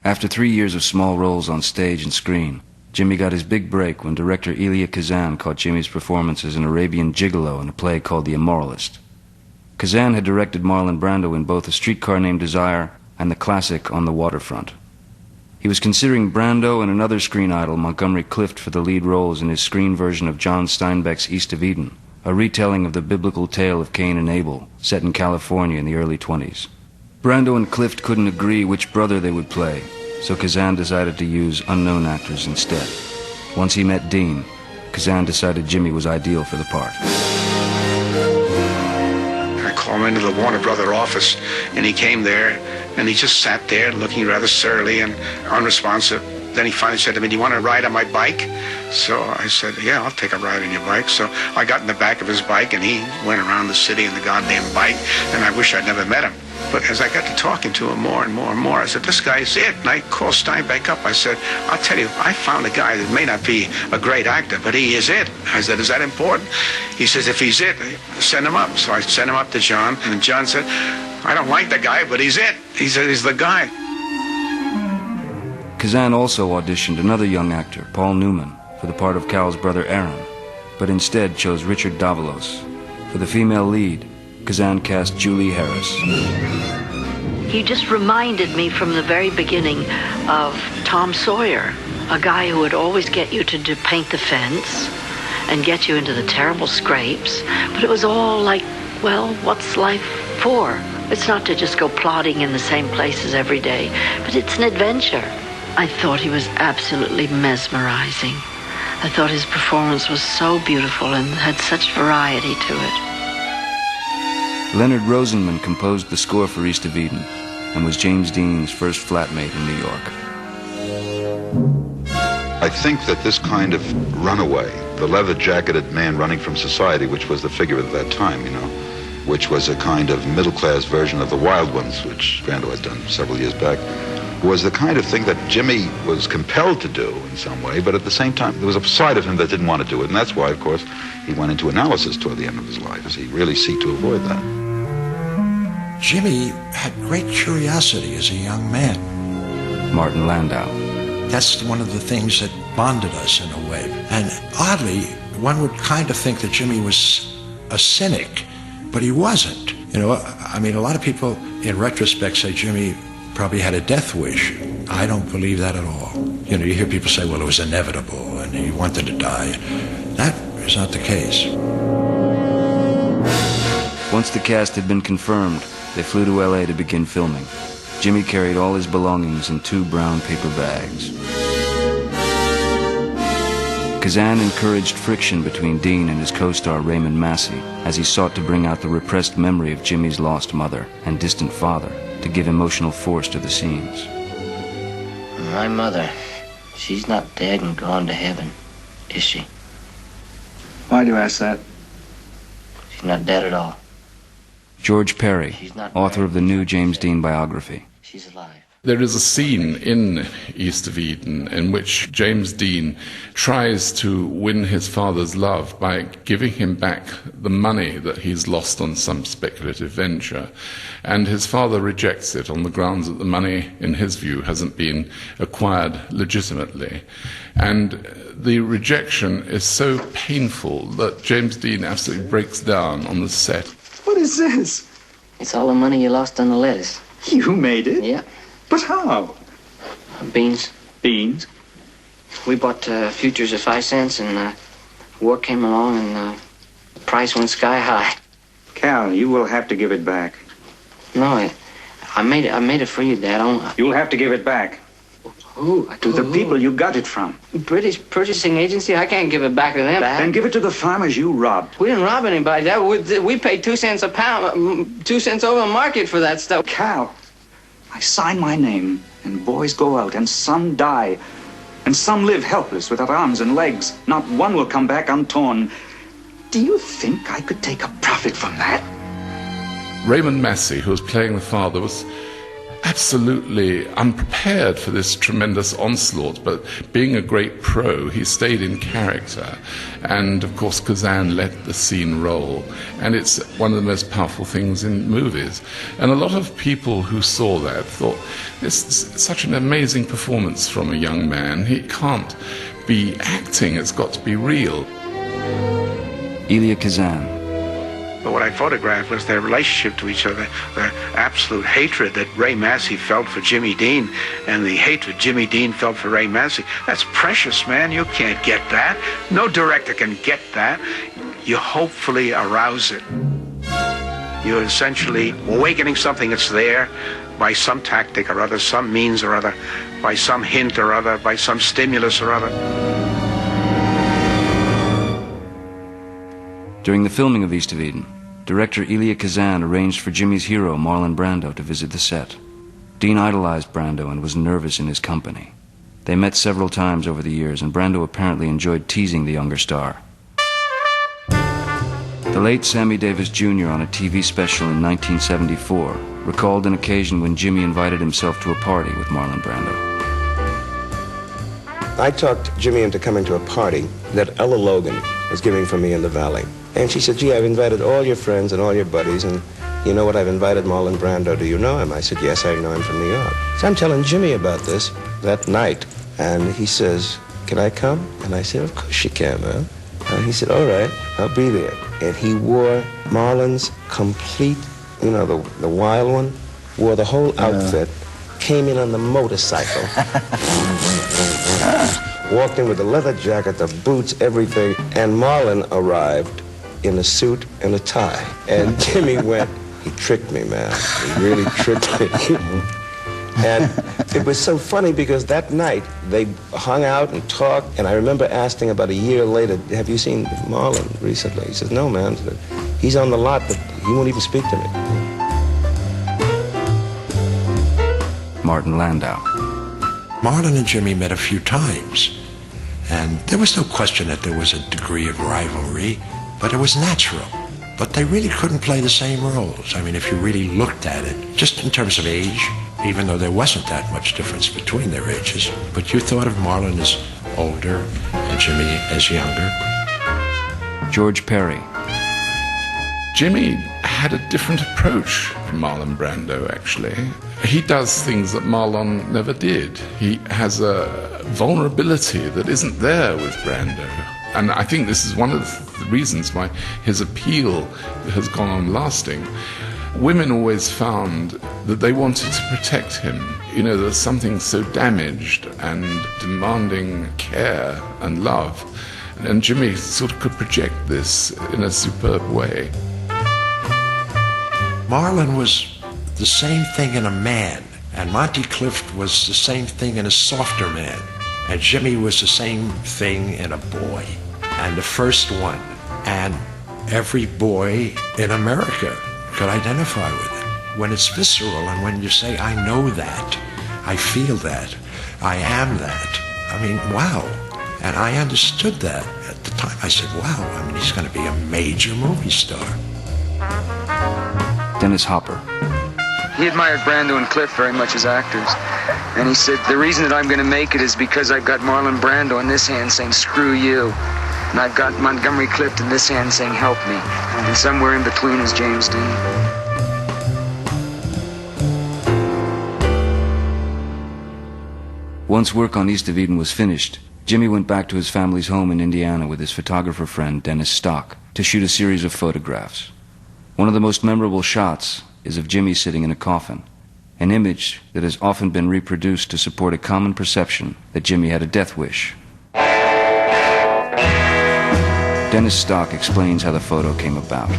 After 3 years of small roles on stage and screen, Jimmy got his big break when director Elia Kazan caught Jimmy's performance as an Arabian gigolo in a play called The Immoralist. Kazan had directed Marlon Brando in both A Streetcar Named Desire and the classic On the Waterfront. He was considering Brando and another screen idol, Montgomery Clift, for the lead roles in his screen version of John Steinbeck's East of Eden, a retelling of the biblical tale of Cain and Abel, set in California in the early 20s. Brando and Clift couldn't agree which brother they would play, so Kazan decided to use unknown actors instead. Once he met Dean, Kazan decided Jimmy was ideal for the part. I called him into the Warner Brother office, and he came there, and he just sat there looking rather surly and unresponsive. Then he finally said to me, "Do you want to ride on my bike?" So I said, "Yeah, I'll take a ride on your bike." So I got in the back of his bike, and he went around the city in the goddamn bike, and I wish I'd never met him. But as I got to talking to him more and more and more, I said, "This guy's it." And I called Steinbeck up. I said, "I'll tell you, I found a guy that may not be a great actor, but he is it." I said, "Is that important?" He says, "If he's it, send him up." So I sent him up to John, and John said, "I don't like the guy, but he's it." He said, "He's the guy." Kazan also auditioned another young actor, Paul Newman, for the part of Cal's brother Aaron, but instead chose Richard Davalos. For the female lead, Kazan cast Julie Harris. He just reminded me from the very beginning of Tom Sawyer, a guy who would always get you to paint the fence and get you into the terrible scrapes, but it was all like, well, what's life for? It's not to just go plodding in the same places every day, but it's an adventure. I thought he was absolutely mesmerizing. I thought his performance was so beautiful and had such variety to it. Leonard Rosenman composed the score for East of Eden and was James Dean's first flatmate in New York. I think that this kind of runaway, the leather-jacketed man running from society, which was the figure at that time, which was a kind of middle-class version of the Wild Ones, which Brando had done several years back, was the kind of thing that Jimmy was compelled to do in some way, but at the same time, there was a side of him that didn't want to do it, and that's why, of course, he went into analysis toward the end of his life, as he really sought to avoid that. Jimmy had great curiosity as a young man. Martin Landau. That's one of the things that bonded us in a way. And oddly, one would kind of think that Jimmy was a cynic, but he wasn't. I mean, a lot of people in retrospect say Jimmy probably had a death wish. I don't believe that at all. You hear people say, well, it was inevitable and he wanted to die. That is not the case. Once the cast had been confirmed, they flew to LA to begin filming. Jimmy carried all his belongings in 2 brown paper bags. Kazan encouraged friction between Dean and his co-star Raymond Massey as he sought to bring out the repressed memory of Jimmy's lost mother and distant father to give emotional force to the scenes. My mother, she's not dead and gone to heaven, is she? Why do you ask that? She's not dead at all. George Perry, author of the new James Dean biography. She's alive. There is a scene in East of Eden in which James Dean tries to win his father's love by giving him back the money that he's lost on some speculative venture. And his father rejects it on the grounds that the money, in his view, hasn't been acquired legitimately. And the rejection is so painful that James Dean absolutely breaks down on the set. What is this? It's all the money you lost on the lettuce. You made it? Yeah. But how? Beans. Beans? We bought futures at 5 cents, and war came along, and the price went sky high. Cal, you will have to give it back. No, I made it for you, Dad. You'll have to give it back. Who? To the people you got it from. British Purchasing Agency? I can't give it back to them. Then give it to the farmers you robbed. We didn't rob anybody, Dad. We paid 2 cents a pound, 2 cents over the market for that stuff. Cal, I sign my name, and boys go out, and some die. And some live helpless without arms and legs. Not one will come back untorn. Do you think I could take a profit from that? Raymond Massey, who was playing the father, was absolutely unprepared for this tremendous onslaught, but being a great pro, he stayed in character. And of course, Kazan let the scene roll. And it's one of the most powerful things in movies. And a lot of people who saw that thought, this is such an amazing performance from a young man. He can't be acting, it's got to be real. Elia Kazan. But what I photographed was their relationship to each other, the absolute hatred that Ray Massey felt for Jimmy Dean and the hatred Jimmy Dean felt for Ray Massey. That's precious, man. You can't get that. No director can get that. You hopefully arouse it. You're essentially awakening something that's there by some tactic or other, some means or other, by some hint or other, by some stimulus or other. During the filming of East of Eden, director Elia Kazan arranged for Jimmy's hero, Marlon Brando, to visit the set. Dean idolized Brando and was nervous in his company. They met several times over the years, and Brando apparently enjoyed teasing the younger star. The late Sammy Davis Jr. on a TV special in 1974 recalled an occasion when Jimmy invited himself to a party with Marlon Brando. I talked Jimmy into coming to a party that Ella Logan was giving for me in the Valley. And she said, gee, I've invited all your friends and all your buddies, and you know what, I've invited Marlon Brando. Do you know him? I said, yes, I know him from New York. So I'm telling Jimmy about this that night, and he says, can I come? And I said, of course you can, man. And he said, all right, I'll be there. And he wore Marlon's complete, you know, the wild one, wore the whole outfit, came in on the motorcycle. Walked in with the leather jacket, the boots, everything, and Marlon arrived in a suit and a tie. And Jimmy went, he tricked me, man. He really tricked me. And it was so funny because that night they hung out and talked, and I remember asking about a year later, have you seen Marlon recently? He says, no, man. He's on the lot, but he won't even speak to me. Martin Landau. Marlon and Jimmy met a few times, and there was no question that there was a degree of rivalry, but it was natural. But they really couldn't play the same roles. I mean, if you really looked at it, just in terms of age, even though there wasn't that much difference between their ages, but you thought of Marlon as older and Jimmy as younger. George Perry. Jimmy had a different approach from Marlon Brando, actually. He does things that Marlon never did. He has a vulnerability that isn't there with Brando. And I think this is one of the reasons why his appeal has gone on lasting. Women always found that they wanted to protect him. You know, there's something so damaged and demanding care and love. And Jimmy sort of could project this in a superb way. Marlon was the same thing in a man, and Monty Clift was the same thing in a softer man, and Jimmy was the same thing in a boy, and the first one, and every boy in America could identify with it. When it's visceral and when you say, I know that, I feel that, I am that, I mean, wow. And I understood that at the time. I said, wow, I mean, he's going to be a major movie star. Dennis Hopper. He admired Brando and Cliff very much as actors. And he said, the reason that I'm going to make it is because I've got Marlon Brando in this hand saying, screw you. And I've got Montgomery Clift in this hand saying, help me. And somewhere in between is James Dean. Once work on East of Eden was finished, Jimmy went back to his family's home in Indiana with his photographer friend Dennis Stock to shoot a series of photographs. One of the most memorable shots is of Jimmy sitting in a coffin, an image that has often been reproduced to support a common perception that Jimmy had a death wish. Dennis Stock explains how the photo came about.